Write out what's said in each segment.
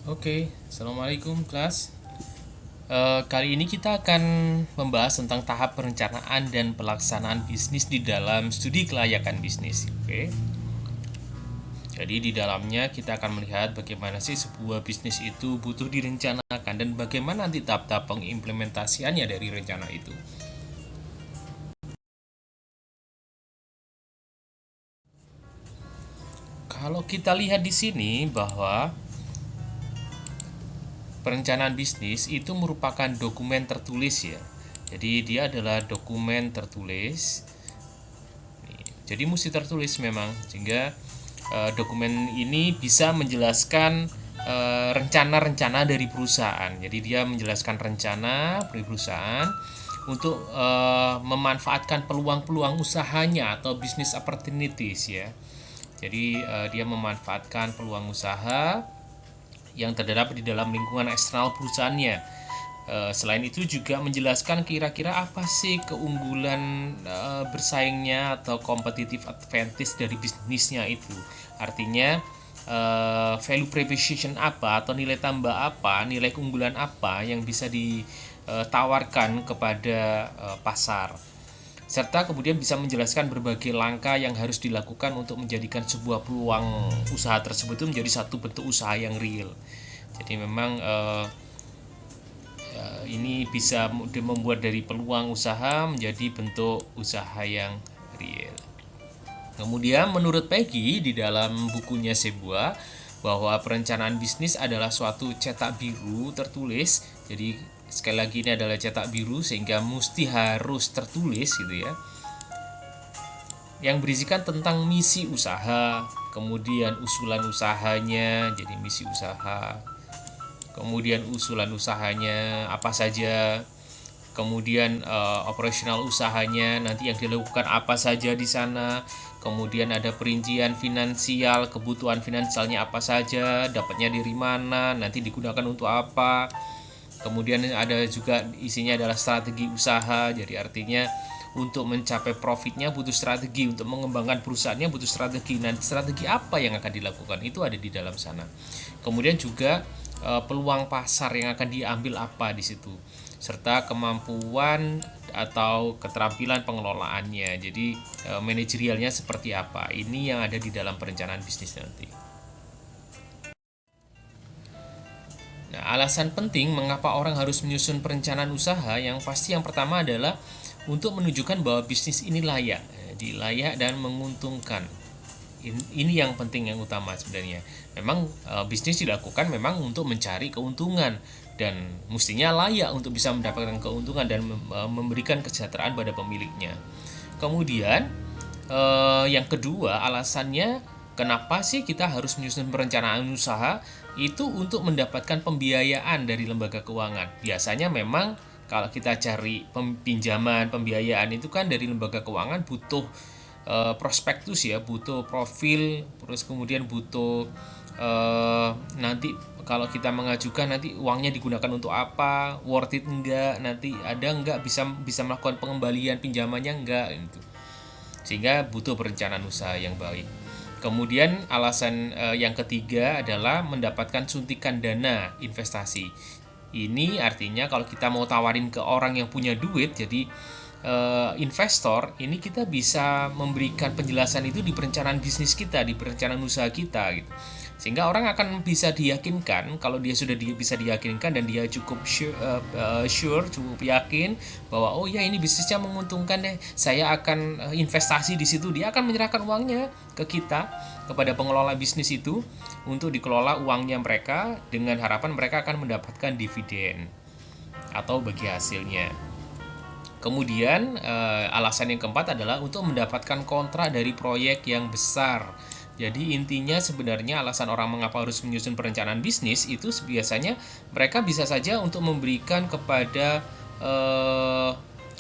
Oke, Assalamualaikum kelas. Kali ini kita akan membahas tentang tahap perencanaan dan pelaksanaan bisnis di dalam studi kelayakan bisnis. Oke, jadi di dalamnya kita akan melihat bagaimana sih sebuah bisnis itu butuh direncanakan dan bagaimana nanti tahap-tahap pengimplementasiannya dari rencana itu. Kalau kita lihat di sini bahwa perencanaan bisnis itu merupakan dokumen tertulis ya. Jadi dia adalah dokumen tertulis. Jadi mesti tertulis memang sehingga dokumen ini bisa menjelaskan rencana-rencana dari perusahaan. Jadi dia menjelaskan rencana dari perusahaan untuk memanfaatkan peluang-peluang usahanya atau business opportunities ya. Jadi dia memanfaatkan peluang usaha yang terdapat di dalam lingkungan eksternal perusahaannya. Selain itu juga menjelaskan kira-kira apa sih keunggulan bersaingnya atau competitive advantage dari bisnisnya itu. Artinya value proposition apa atau nilai tambah apa, nilai keunggulan apa yang bisa ditawarkan kepada pasar. Serta kemudian bisa menjelaskan berbagai langkah yang harus dilakukan untuk menjadikan sebuah peluang usaha tersebut itu menjadi satu bentuk usaha yang real. Jadi memang ini bisa membuat dari peluang usaha menjadi bentuk usaha yang real. Kemudian menurut Peggy di dalam bukunya Sebuah bahwa perencanaan bisnis adalah suatu cetak biru tertulis. Jadi sekali lagi ini adalah cetak biru sehingga mesti harus tertulis gitu ya. Yang berisikan tentang misi usaha, kemudian usulan usahanya, jadi misi usaha, kemudian usulan usahanya apa saja, kemudian operasional usahanya nanti yang dilakukan apa saja di sana, kemudian ada perincian finansial, kebutuhan finansialnya apa saja, dapatnya dari mana, nanti digunakan untuk apa. Kemudian ada juga isinya adalah strategi usaha, jadi artinya untuk mencapai profitnya butuh strategi, untuk mengembangkan perusahaannya butuh strategi. Nah, strategi apa yang akan dilakukan itu ada di dalam sana. Kemudian juga peluang pasar yang akan diambil apa di situ, serta kemampuan atau keterampilan pengelolaannya. Jadi manajerialnya seperti apa? Ini yang ada di dalam perencanaan bisnis nanti. Nah, alasan penting mengapa orang harus menyusun perencanaan usaha yang pasti yang pertama adalah untuk menunjukkan bahwa bisnis ini layak, layak dan menguntungkan. Ini yang penting yang utama sebenarnya. Memang bisnis dilakukan memang untuk mencari keuntungan dan mestinya layak untuk bisa mendapatkan keuntungan dan memberikan kesejahteraan pada pemiliknya. Kemudian yang kedua alasannya kenapa sih kita harus menyusun perencanaan usaha itu untuk mendapatkan pembiayaan dari lembaga keuangan. Biasanya memang kalau kita cari pinjaman pembiayaan itu kan dari lembaga keuangan butuh prospektus ya, butuh profil, terus kemudian butuh nanti kalau kita mengajukan nanti uangnya digunakan untuk apa, worth it enggak, nanti ada enggak bisa bisa melakukan pengembalian pinjamannya enggak gitu. Sehingga butuh perencanaan usaha yang baik. Kemudian alasan yang ketiga adalah mendapatkan suntikan dana investasi. Ini artinya kalau kita mau tawarin ke orang yang punya duit, jadi investor, ini kita bisa memberikan penjelasan itu di perencanaan bisnis kita, di perencanaan usaha kita gitu. Sehingga orang akan bisa diyakinkan kalau dia sudah bisa diyakinkan dan dia cukup sure, cukup yakin bahwa oh ya ini bisnisnya menguntungkan deh, saya akan investasi di situ. Dia akan menyerahkan uangnya ke kita, kepada pengelola bisnis itu untuk dikelola uangnya mereka dengan harapan mereka akan mendapatkan dividen atau bagi hasilnya. Kemudian alasan yang keempat adalah untuk mendapatkan kontrak dari proyek yang besar. Jadi intinya sebenarnya alasan orang mengapa harus menyusun perencanaan bisnis itu biasanya mereka bisa saja untuk memberikan kepada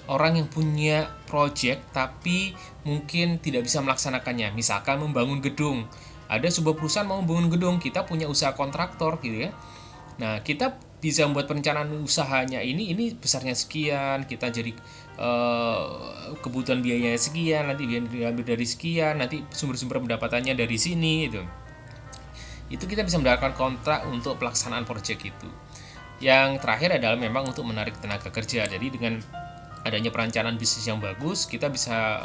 orang yang punya project tapi mungkin tidak bisa melaksanakannya. Misalkan membangun gedung. Ada sebuah perusahaan mau membangun gedung, kita punya usaha kontraktor gitu ya. Nah, kita bisa membuat perencanaan usahanya ini besarnya sekian, kita jadi kebutuhan biayanya sekian, nanti diambil dari sekian, nanti sumber-sumber pendapatannya dari sini itu. itu kita bisa mendapatkan kontrak untuk pelaksanaan proyek itu. Yang terakhir adalah memang untuk menarik tenaga kerja. Jadi dengan adanya perencanaan bisnis yang bagus, kita bisa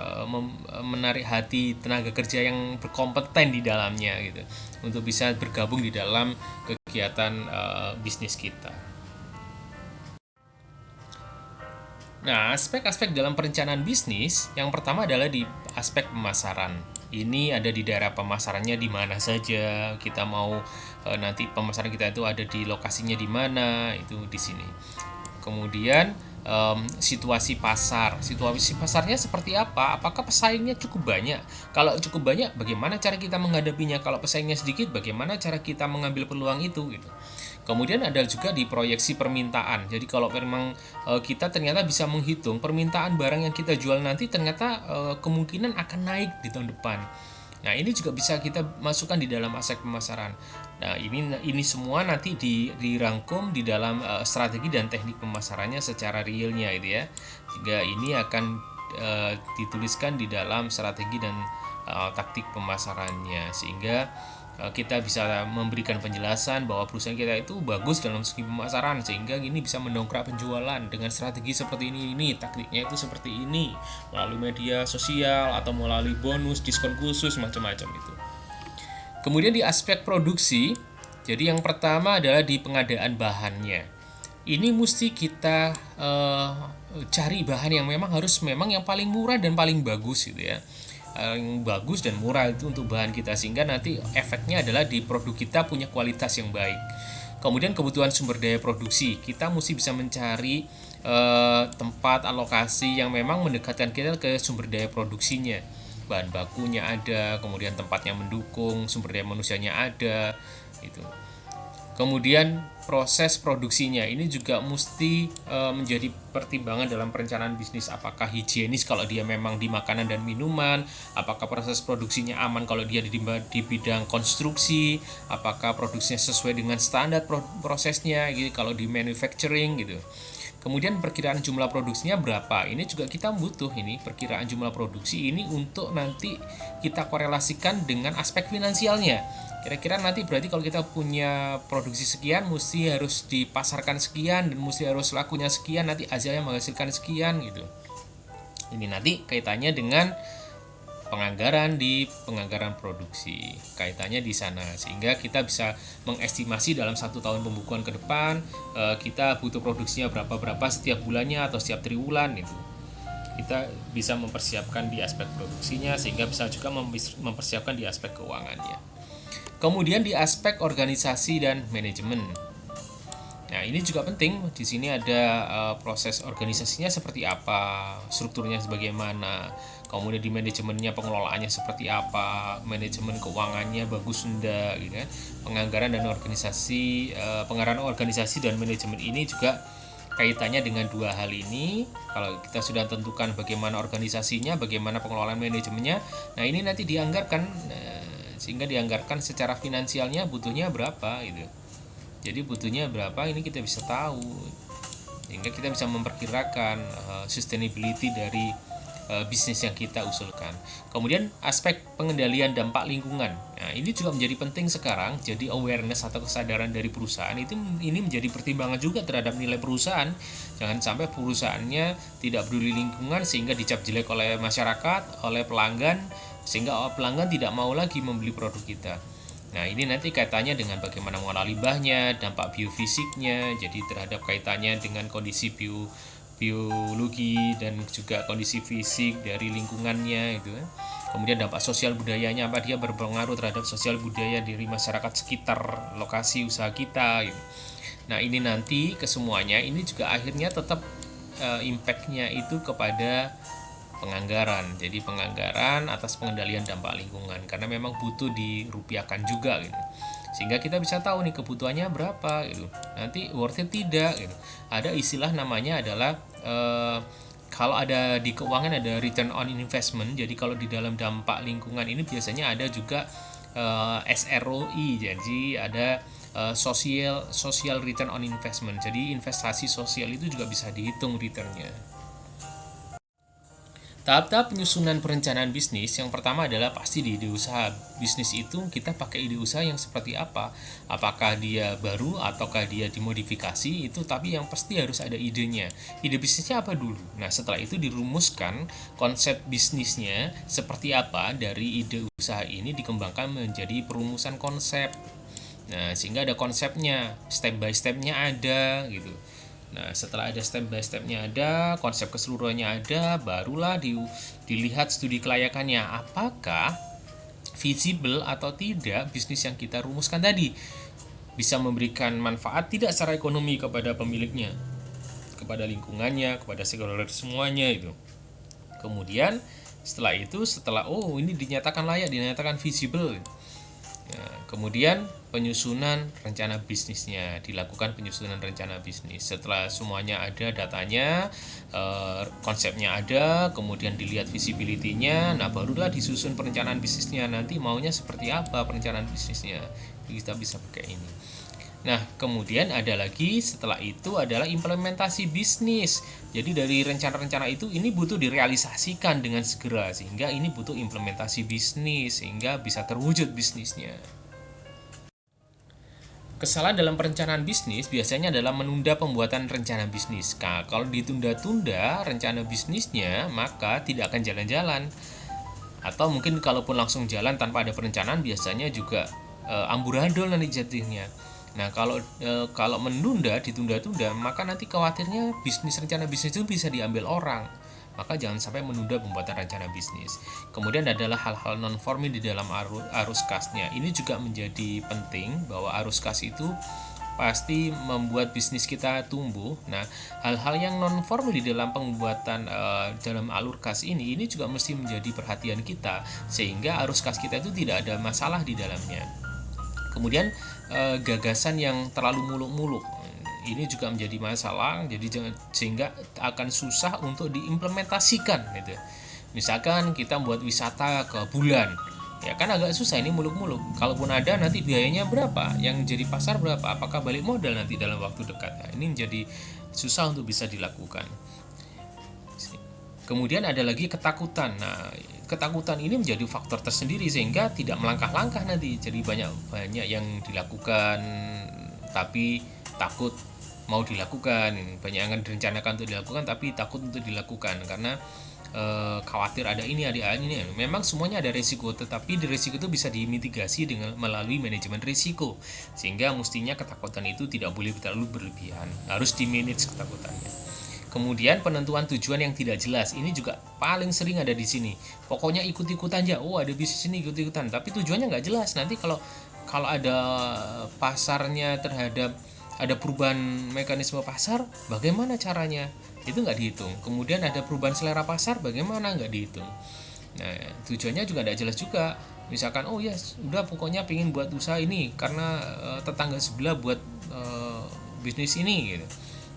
menarik hati tenaga kerja yang berkompeten di dalamnya gitu, untuk bisa bergabung di dalam kegiatan bisnis kita. Nah, aspek-aspek dalam perencanaan bisnis yang pertama adalah di aspek pemasaran. Ini ada di daerah pemasarannya di mana saja. Kita mau nanti pemasaran kita itu ada di lokasinya di mana, itu di sini. Kemudian situasi pasar. Situasi pasarnya seperti apa? Apakah pesaingnya cukup banyak? Kalau cukup banyak, bagaimana cara kita menghadapinya? Kalau pesaingnya sedikit, bagaimana cara kita mengambil peluang itu gitu. Kemudian ada juga di proyeksi permintaan. Jadi kalau memang kita ternyata bisa menghitung permintaan barang yang kita jual nanti ternyata kemungkinan akan naik di tahun depan. Nah, ini juga bisa kita masukkan di dalam aspek pemasaran. Nah, ini semua nanti dirangkum di dalam strategi dan teknik pemasarannya secara realnya gitu ya. Sehingga ini akan dituliskan di dalam strategi dan taktik pemasarannya, sehingga kita bisa memberikan penjelasan bahwa perusahaan kita itu bagus dalam segi pemasaran, sehingga ini bisa mendongkrak penjualan dengan strategi seperti ini, taktiknya itu seperti ini, melalui media sosial atau melalui bonus, diskon khusus, macam-macam itu. Kemudian di aspek produksi, jadi yang pertama adalah di pengadaan bahannya. Ini mesti kita cari bahan yang memang yang paling murah dan paling bagus gitu ya. Yang bagus dan murah itu untuk bahan kita, sehingga nanti efeknya adalah di produk kita punya kualitas yang baik. Kemudian kebutuhan sumber daya produksi, kita mesti bisa mencari tempat alokasi yang memang mendekatkan kita ke sumber daya produksinya. Bahan bakunya ada, kemudian tempatnya mendukung, sumber daya manusianya ada, itu. Kemudian proses produksinya ini juga mesti menjadi pertimbangan dalam perencanaan bisnis. Apakah higienis kalau dia memang di makanan dan minuman, apakah proses produksinya aman kalau dia di bidang konstruksi, apakah produksinya sesuai dengan standar prosesnya gitu kalau di manufacturing gitu. Kemudian perkiraan jumlah produksinya berapa? Ini juga kita butuh ini perkiraan jumlah produksi ini untuk nanti kita korelasikan dengan aspek finansialnya. Kira-kira nanti berarti kalau kita punya produksi sekian, mesti harus dipasarkan sekian, dan mesti harus lakunya sekian, nanti hasilnya menghasilkan sekian gitu. Ini nanti kaitannya dengan penganggaran produksi, kaitannya di sana, sehingga kita bisa mengestimasi dalam 1 tahun pembukuan ke depan kita butuh produksinya berapa setiap bulannya atau setiap triwulan itu. Kita bisa mempersiapkan di aspek produksinya, sehingga bisa juga mempersiapkan di aspek keuangannya. Kemudian di aspek organisasi dan manajemen. Nah, ini juga penting. Di sini ada proses organisasinya seperti apa, strukturnya sebagaimana, kemudian di manajemennya pengelolaannya seperti apa, manajemen keuangannya bagus enggak gitu kan. Penganggaran dan pengarahan organisasi dan manajemen ini juga kaitannya dengan dua hal ini. Kalau kita sudah tentukan bagaimana organisasinya, bagaimana pengelolaan manajemennya, nah ini nanti dianggarkan, sehingga dianggarkan secara finansialnya butuhnya berapa gitu. Jadi butuhnya berapa ini kita bisa tahu, sehingga kita bisa memperkirakan sustainability dari bisnis yang kita usulkan. Kemudian aspek pengendalian dampak lingkungan. Nah, ini juga menjadi penting sekarang. Jadi awareness atau kesadaran dari perusahaan ini menjadi pertimbangan juga terhadap nilai perusahaan. Jangan sampai perusahaannya tidak peduli lingkungan sehingga dicap jelek oleh masyarakat, oleh pelanggan, sehingga pelanggan tidak mau lagi membeli produk kita. Nah, ini nanti kaitannya dengan bagaimana mengolah limbahnya, dampak biofisiknya, jadi terhadap kaitannya dengan kondisi biologi dan juga kondisi fisik dari lingkungannya itu. Kemudian dampak sosial budayanya, apa dia berpengaruh terhadap sosial budaya dari masyarakat sekitar lokasi usaha kita gitu. Nah, ini nanti kesemuanya ini juga akhirnya tetap impact-nya itu kepada penganggaran. Jadi penganggaran atas pengendalian dampak lingkungan, karena memang butuh dirupiahkan juga gitu. Sehingga kita bisa tahu nih kebutuhannya berapa gitu. Nanti worth it tidak gitu. Ada istilah namanya adalah kalau ada di keuangan ada return on investment. Jadi kalau di dalam dampak lingkungan ini biasanya ada juga SROI. Jadi ada social return on investment. Jadi investasi sosial itu juga bisa dihitung returnnya. Tahap-tahap penyusunan perencanaan bisnis yang pertama adalah pasti di ide usaha. Bisnis itu kita pakai ide usaha yang seperti apa? Apakah dia baru ataukah dia dimodifikasi itu, tapi yang pasti harus ada idenya. Ide bisnisnya apa dulu? Nah, setelah itu dirumuskan konsep bisnisnya seperti apa, dari ide usaha ini dikembangkan menjadi perumusan konsep. Nah, sehingga ada konsepnya, step by stepnya ada gitu. Nah, setelah ada step by stepnya ada, konsep keseluruhannya ada, barulah dilihat studi kelayakannya. Apakah visible atau tidak bisnis yang kita rumuskan tadi? Bisa memberikan manfaat tidak secara ekonomi kepada pemiliknya, kepada lingkungannya, kepada stakeholder semuanya itu. Kemudian setelah ini dinyatakan layak, dinyatakan visible. Nah, kemudian penyusunan rencana bisnisnya, dilakukan penyusunan rencana bisnis. Setelah semuanya ada datanya, konsepnya ada, kemudian dilihat visibility-nya, nah barulah disusun perencanaan bisnisnya. Nanti maunya seperti apa perencanaan bisnisnya, kita bisa pakai ini. Nah, kemudian ada lagi setelah itu adalah implementasi bisnis. Jadi dari rencana-rencana itu ini butuh direalisasikan dengan segera, sehingga ini butuh implementasi bisnis sehingga bisa terwujud bisnisnya. Kesalahan dalam perencanaan bisnis biasanya adalah menunda pembuatan rencana bisnis. Nah, kalau ditunda-tunda rencana bisnisnya, maka tidak akan jalan-jalan. Atau mungkin kalaupun langsung jalan tanpa ada perencanaan, biasanya juga amburadul nanti jadinya. Nah, kalau menunda, ditunda-tunda, maka nanti khawatirnya rencana bisnis itu bisa diambil orang. Maka jangan sampai menunda pembuatan rencana bisnis. Kemudian adalah hal-hal non formil di dalam arus kasnya. Ini juga menjadi penting, bahwa arus kas itu pasti membuat bisnis kita tumbuh. Nah, hal-hal yang non formal di dalam pembuatan dalam alur kas ini juga mesti menjadi perhatian kita, sehingga arus kas kita itu tidak ada masalah di dalamnya. Kemudian gagasan yang terlalu muluk-muluk ini juga menjadi masalah, jadi sehingga akan susah untuk diimplementasikan gitu. Misalkan kita buat wisata ke bulan, ya kan agak susah ini muluk-muluk. Kalaupun ada, nanti biayanya berapa, yang jadi pasar berapa, apakah balik modal nanti dalam waktu dekat. Nah, ini menjadi susah untuk bisa dilakukan. Kemudian ada lagi ketakutan. Nah, ketakutan ini menjadi faktor tersendiri sehingga tidak melangkah-langkah nanti. Jadi banyak yang dilakukan tapi takut mau dilakukan. Banyak yang direncanakan untuk dilakukan tapi takut untuk dilakukan karena khawatir ada ini, ada ini. Memang semuanya ada risiko, tetapi di risiko itu bisa dimitigasi dengan melalui manajemen risiko. Sehingga mestinya ketakutan itu tidak boleh terlalu berlebihan. Harus di-manage ketakutannya. Kemudian penentuan tujuan yang tidak jelas, ini juga paling sering ada di sini. Pokoknya ikut-ikut aja. Oh, ada bisnis ini ikut-ikutan, tapi tujuannya nggak jelas. Nanti kalau ada pasarnya terhadap ada perubahan mekanisme pasar, bagaimana caranya? Itu nggak dihitung. Kemudian ada perubahan selera pasar, bagaimana, nggak dihitung. Nah, tujuannya juga nggak jelas juga. Misalkan, oh ya, udah pokoknya pengen buat usaha ini karena tetangga sebelah buat bisnis ini gitu.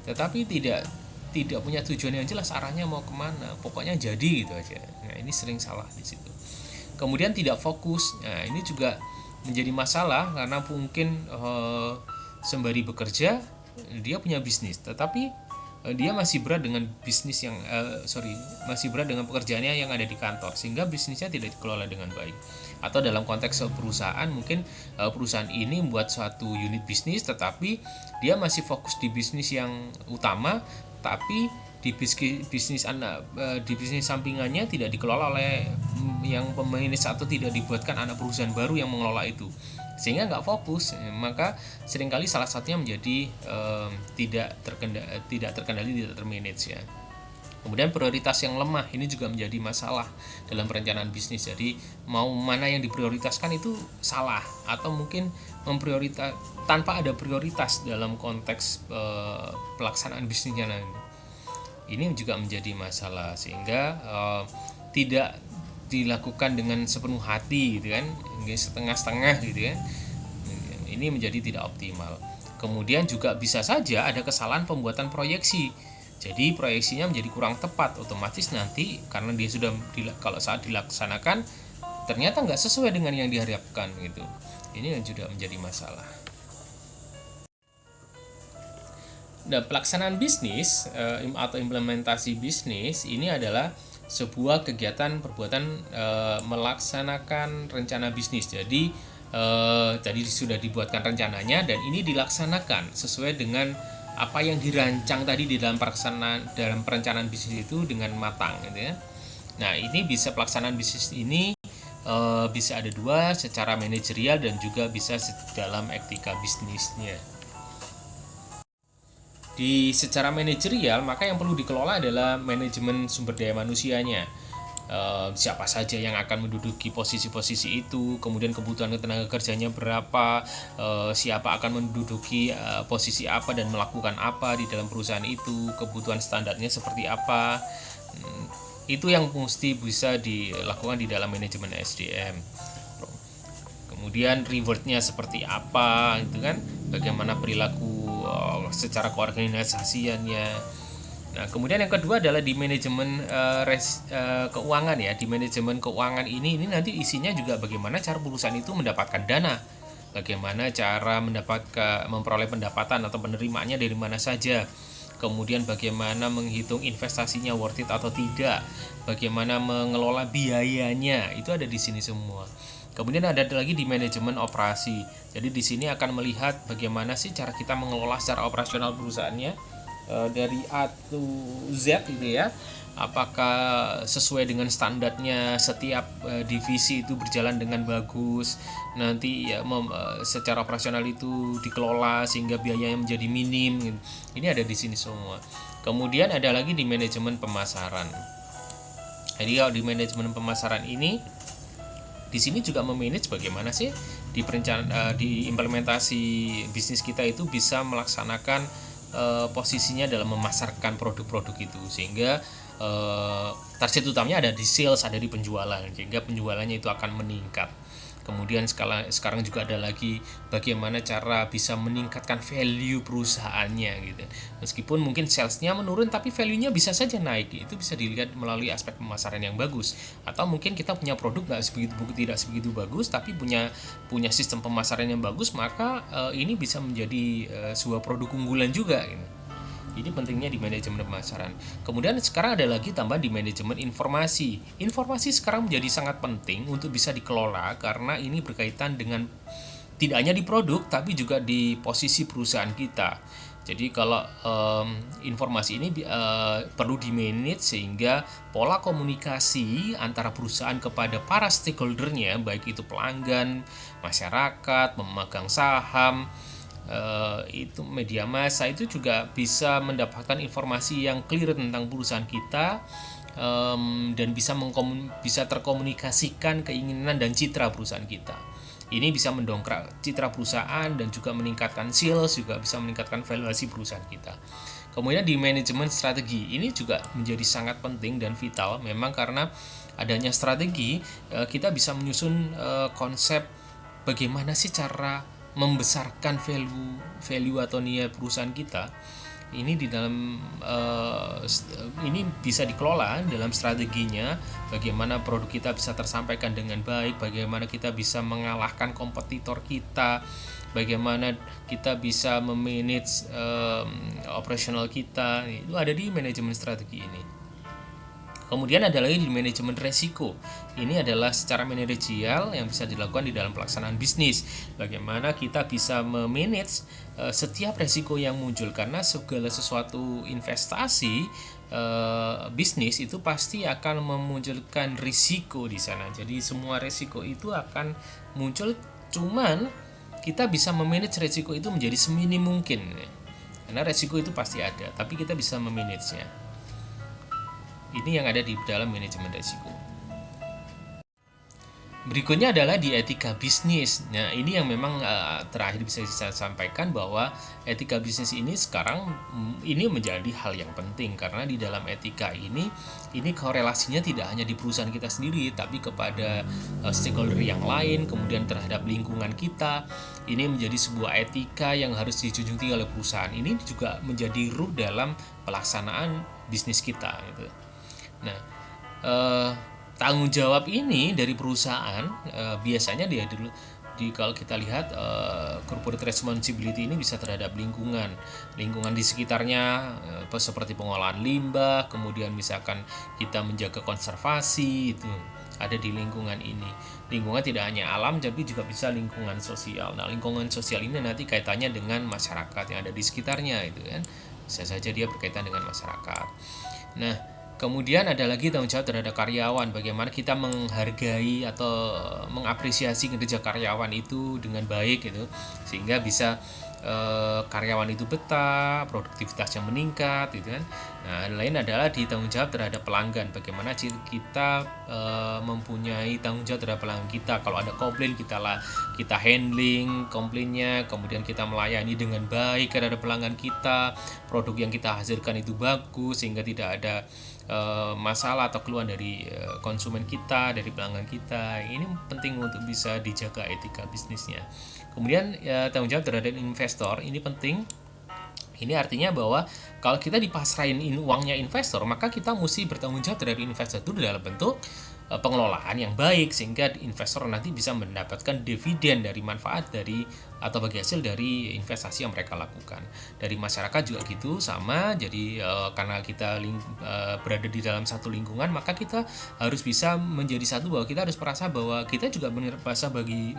Tetapi tidak punya tujuan yang jelas, arahnya mau kemana, pokoknya jadi gitu aja. Nah, ini sering salah di situ. Kemudian tidak fokus. Nah, ini juga menjadi masalah karena mungkin sembari bekerja dia punya bisnis, tetapi dia masih berat dengan masih berat dengan pekerjaannya yang ada di kantor, sehingga bisnisnya tidak dikelola dengan baik. Atau dalam konteks perusahaan, mungkin perusahaan ini membuat suatu unit bisnis, tetapi dia masih fokus di bisnis yang utama, tapi di bisnis sampingannya tidak dikelola oleh yang pemilik atau tidak dibuatkan anak perusahaan baru yang mengelola itu, sehingga nggak fokus. Maka seringkali salah satunya menjadi tidak terkendali, tidak termanage ya. Kemudian prioritas yang lemah ini juga menjadi masalah dalam perencanaan bisnis. Jadi mau mana yang diprioritaskan itu salah, atau mungkin tanpa ada prioritas dalam konteks pelaksanaan bisnisnya. Ini juga menjadi masalah, sehingga tidak dilakukan dengan sepenuh hati gitu kan, setengah-setengah gitu kan. Ini menjadi tidak optimal. Kemudian juga bisa saja ada kesalahan pembuatan proyeksi. Jadi proyeksinya menjadi kurang tepat, otomatis nanti karena dia sudah kalau saat dilaksanakan ternyata nggak sesuai dengan yang diharapkan gitu. Ini yang juga menjadi masalah. Nah, pelaksanaan bisnis atau implementasi bisnis ini adalah sebuah kegiatan perbuatan melaksanakan rencana bisnis. Jadi tadi sudah dibuatkan rencananya dan ini dilaksanakan sesuai dengan apa yang dirancang tadi di dalam perencanaan bisnis itu dengan matang gitu ya. Nah, ini bisa pelaksanaan bisnis ini bisa ada dua, secara manajerial dan juga bisa dalam etika bisnisnya. Di secara manajerial, maka yang perlu dikelola adalah manajemen sumber daya manusianya. Siapa saja yang akan menduduki posisi-posisi itu, kemudian kebutuhan tenaga kerjanya berapa, siapa akan menduduki posisi apa dan melakukan apa di dalam perusahaan itu, kebutuhan standarnya seperti apa. Itu yang mesti bisa dilakukan di dalam manajemen SDM. Kemudian rewardnya seperti apa, itu kan, bagaimana perilaku secara keorganisasiannya. Nah, kemudian yang kedua adalah di manajemen keuangan ya. Di manajemen keuangan ini nanti isinya juga bagaimana cara perusahaan itu mendapatkan dana, bagaimana cara memperoleh pendapatan atau penerimaannya dari mana saja. Kemudian bagaimana menghitung investasinya worth it atau tidak, bagaimana mengelola biayanya, itu ada di sini semua. Kemudian ada lagi di manajemen operasi. Jadi di sini akan melihat bagaimana sih cara kita mengelola secara operasional perusahaannya dari A to Z gitu ya. Apakah sesuai dengan standarnya setiap divisi itu berjalan dengan bagus. Nanti ya secara operasional itu dikelola sehingga biayanya menjadi minim gitu. Ini ada di sini semua. Kemudian ada lagi di manajemen pemasaran. Jadi kalau di manajemen pemasaran ini di sini juga memanage bagaimana sih di implementasi bisnis kita itu bisa melaksanakan posisinya dalam memasarkan produk-produk itu, sehingga target utamanya ada di sales, ada di penjualan, sehingga penjualannya itu akan meningkat. Kemudian sekarang juga ada lagi bagaimana cara bisa meningkatkan value perusahaannya gitu. Meskipun mungkin salesnya menurun tapi value-nya bisa saja naik. Itu bisa dilihat melalui aspek pemasaran yang bagus. Atau mungkin kita punya produk tidak sebegitu bagus tapi punya sistem pemasaran yang bagus, maka ini bisa menjadi sebuah produk unggulan juga gitu. Ini pentingnya di manajemen pemasaran. Kemudian sekarang ada lagi tambahan di manajemen informasi. Informasi sekarang menjadi sangat penting untuk bisa dikelola karena ini berkaitan dengan tidak hanya di produk tapi juga di posisi perusahaan kita. Jadi kalau informasi ini perlu di-manage sehingga pola komunikasi antara perusahaan kepada para stakeholdernya, baik itu pelanggan, masyarakat, pemegang saham, itu media massa, itu juga bisa mendapatkan informasi yang clear tentang perusahaan kita, dan bisa terkomunikasikan keinginan dan citra perusahaan kita. Ini bisa mendongkrak citra perusahaan dan juga meningkatkan sales, juga bisa meningkatkan valuasi perusahaan kita. Kemudian di manajemen strategi ini juga menjadi sangat penting dan vital, memang karena adanya strategi kita bisa menyusun konsep bagaimana sih cara membesarkan value atau nilai perusahaan kita. Ini di dalam ini bisa dikelola dalam strateginya, bagaimana produk kita bisa tersampaikan dengan baik, bagaimana kita bisa mengalahkan kompetitor kita, bagaimana kita bisa memanage operasional kita. Itu ada di manajemen strategi ini. Kemudian ada lagi di manajemen resiko. Ini adalah secara manajerial yang bisa dilakukan di dalam pelaksanaan bisnis. Bagaimana kita bisa memanage setiap resiko yang muncul, karena segala sesuatu investasi bisnis itu pasti akan memunculkan risiko di sana. Jadi semua risiko itu akan muncul, cuman kita bisa memanage resiko itu menjadi seminim mungkin. Karena resiko itu pasti ada, tapi kita bisa memanagenya. Ini yang ada di dalam manajemen risiko. Berikutnya adalah di etika bisnis. Nah, ini yang memang terakhir bisa saya sampaikan bahwa etika bisnis ini sekarang ini menjadi hal yang penting, karena di dalam etika ini korelasinya tidak hanya di perusahaan kita sendiri tapi kepada stakeholder yang lain, kemudian terhadap lingkungan kita. Ini menjadi sebuah etika yang harus dijunjung tinggi oleh perusahaan. Ini juga menjadi ruh dalam pelaksanaan bisnis kita gitu. Nah, tanggung jawab ini dari perusahaan biasanya dia dulu kalau kita lihat corporate responsibility ini bisa terhadap lingkungan di sekitarnya, seperti pengolahan limbah, kemudian misalkan kita menjaga konservasi itu ada di lingkungan ini. Lingkungan tidak hanya alam tapi juga bisa lingkungan sosial. Nah, lingkungan sosial ini nanti kaitannya dengan masyarakat yang ada di sekitarnya itu kan. Bisa saja dia berkaitan dengan masyarakat. Nah, kemudian ada lagi tanggung jawab terhadap karyawan. Bagaimana kita menghargai atau mengapresiasi kinerja karyawan itu dengan baik gitu, sehingga bisa karyawan itu betah, produktivitasnya meningkat gitu kan. Nah, lain adalah di tanggung jawab terhadap pelanggan. Bagaimana kita mempunyai tanggung jawab terhadap pelanggan kita. Kalau ada komplain kita handling komplainnya, kemudian kita melayani dengan baik terhadap pelanggan kita. Produk yang kita hasilkan itu bagus sehingga tidak ada masalah atau keluhan dari konsumen kita, dari pelanggan kita. Ini penting untuk bisa dijaga etika bisnisnya. Kemudian tanggung jawab terhadap investor ini penting. Ini artinya bahwa kalau kita dipasrahin uangnya investor, maka kita mesti bertanggung jawab terhadap investor itu dalam bentuk pengelolaan yang baik, sehingga investor nanti bisa mendapatkan dividen dari manfaat dari atau bagi hasil dari investasi yang mereka lakukan. Dari masyarakat juga gitu sama. Jadi karena kita berada di dalam satu lingkungan, maka kita harus bisa menjadi satu, bahwa kita harus merasa bahwa kita juga merasa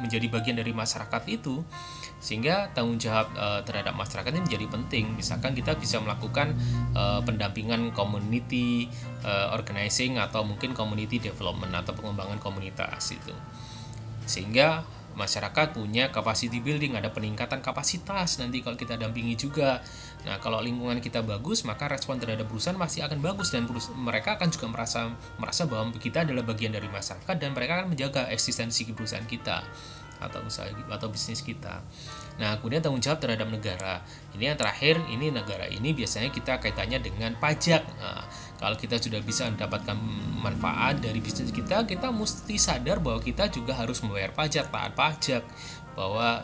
menjadi bagian dari masyarakat itu, sehingga tanggung jawab terhadap masyarakat ini menjadi penting. Misalkan kita bisa melakukan pendampingan community organizing atau mungkin community development atau pengembangan komunitas itu, sehingga masyarakat punya capacity building, ada peningkatan kapasitas nanti kalau kita dampingi juga. Nah, kalau lingkungan kita bagus, maka respon terhadap perusahaan pasti akan bagus, dan mereka akan juga merasa bahwa kita adalah bagian dari masyarakat, dan mereka akan menjaga eksistensi perusahaan kita atau usaha atau bisnis kita. Nah, kemudian tanggung jawab terhadap negara. Ini yang terakhir, ini negara ini biasanya kita kaitannya dengan pajak. Nah, kalau kita sudah bisa mendapatkan manfaat dari bisnis kita mesti sadar bahwa kita juga harus membayar pajak, taat pajak, bahwa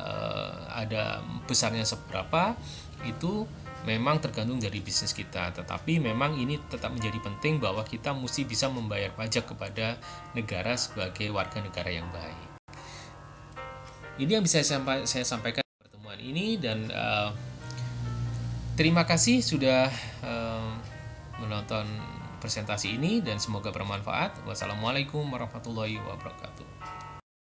ada besarnya seberapa itu memang tergantung dari bisnis kita. Tetapi memang ini tetap menjadi penting bahwa kita mesti bisa membayar pajak kepada negara sebagai warga negara yang baik. Ini yang bisa saya sampaikan di pertemuan ini, dan terima kasih sudah menonton presentasi ini, dan semoga bermanfaat. Wassalamualaikum warahmatullahi wabarakatuh.